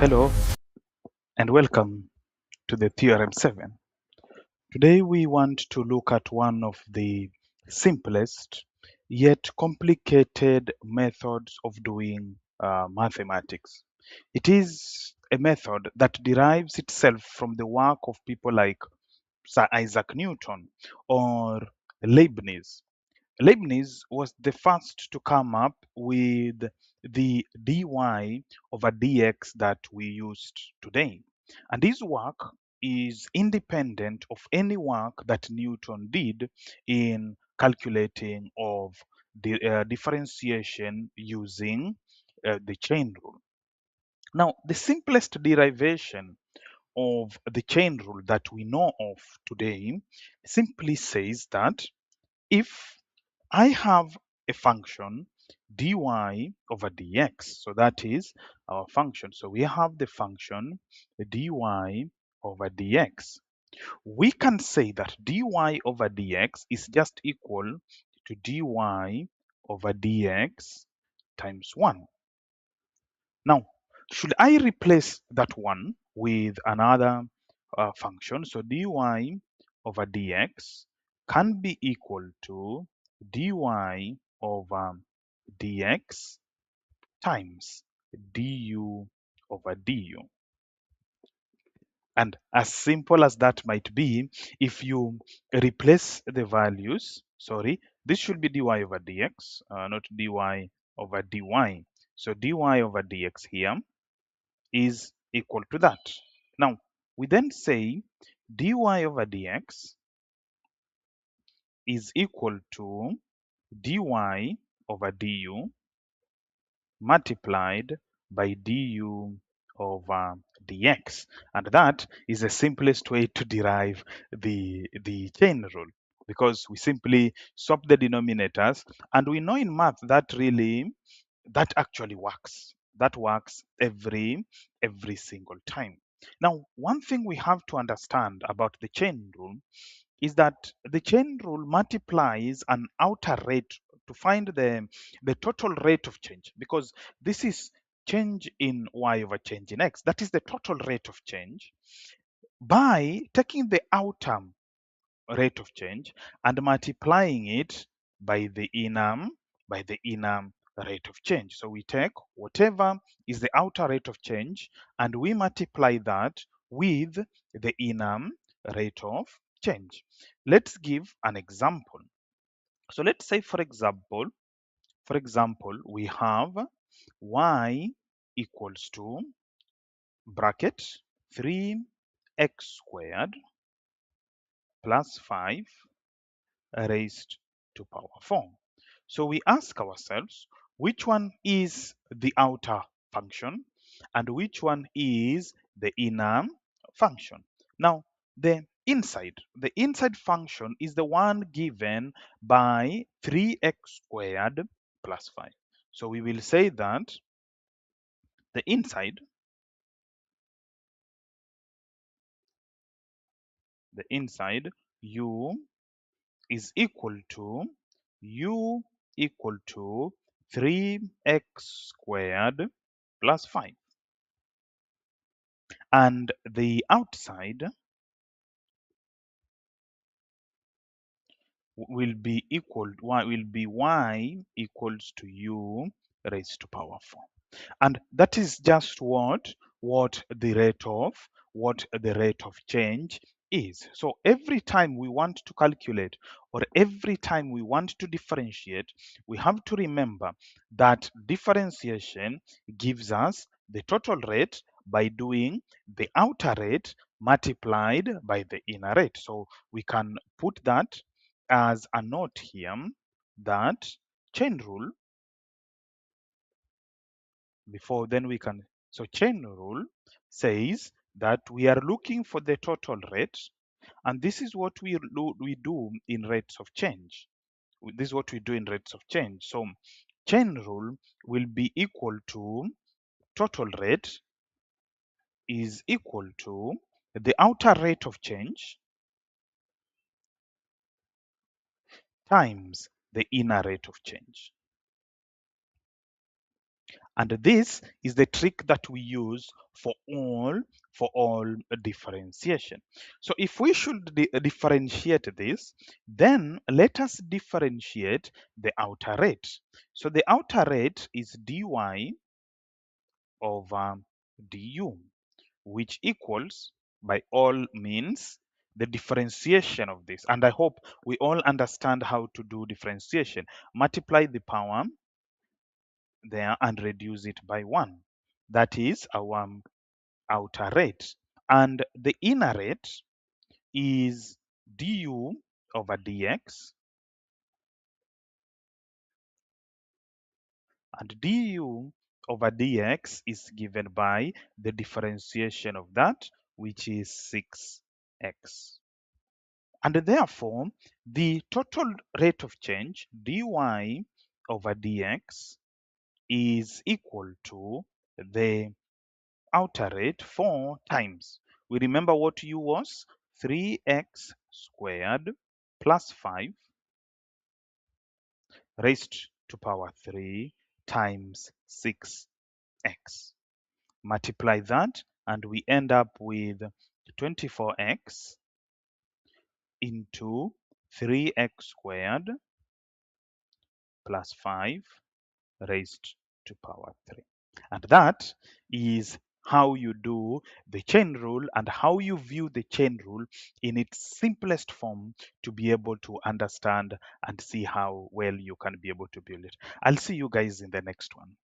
Hello and welcome to the Theorem 7. Today we want to look at one of the simplest yet complicated methods of doing mathematics. It is a method that derives itself from the work of people like Sir Isaac Newton or Leibniz. Leibniz was the first to come up with the dy over dx that we used today. And his work is independent of any work that Newton did in calculating of the differentiation using the chain rule. Now, the simplest derivation of the chain rule that we know of today simply says that if I have a function dy over dx, so that is our function. So we have the function dy over dx. We can say that dy over dx is just equal to dy over dx times 1. Now, should I replace that 1 with another function? So dy over dx can be equal to dy over dx times du over du. And as simple as that might be, if you replace the values, this should be dy over dx, not dy over dy. So dy over dx here is equal to that. Now, we then say dy over dx is equal to dy over du multiplied by du over dx. And that is the simplest way to derive the chain rule, because we simply swap the denominators, and we know in math that that actually works. That works every single time. Now, one thing we have to understand about the chain rule is that the chain rule multiplies an outer rate to find the total rate of change, because this is change in y over change in x. That is the total rate of change by taking the outer rate of change and multiplying it by the inner rate of change. So we take whatever is the outer rate of change and we multiply that with the inner rate of change. Let's give an example. So let's say for example, we have y equals to bracket 3x squared plus 5 raised to power 4. So we ask ourselves, which one is the outer function and which one is the inner function? Now, the inside function is the one given by 3x squared plus 5. So we will say that the inside u is equal to u equal to 3x squared plus 5, and the outside will be y equals to u raised to power 4. And that is just what the rate of change is. So every time we want to calculate, or every time we want to differentiate, we have to remember that differentiation gives us the total rate by doing the outer rate multiplied by the inner rate. So we can put that as a note here, that chain rule before then we can, so chain rule says that we are looking for the total rate, and this is what we do in rates of change. This is what we do in rates of change. So chain rule will be equal to total rate is equal to the outer rate of change times the inner rate of change. And this is the trick that we use for all differentiation. So if we should differentiate this, then let us differentiate the outer rate. So the outer rate is dy over du, which equals by all means the differentiation of this. And I hope we all understand how to do differentiation. Multiply the power there and reduce it by 1. That is our outer rate. And the inner rate is du over dx, and du over dx is given by the differentiation of that, which is 6x. And therefore, the total rate of change dy over dx is equal to the outer rate 4 times. We remember what u was 3x squared plus 5 raised to power 3 times 6x. Multiply that and we end up with 24x into 3x squared plus 5 raised to power 3. And that is how you do the chain rule and how you view the chain rule in its simplest form to be able to understand and see how well you can be able to build it. I'll see you guys in the next one.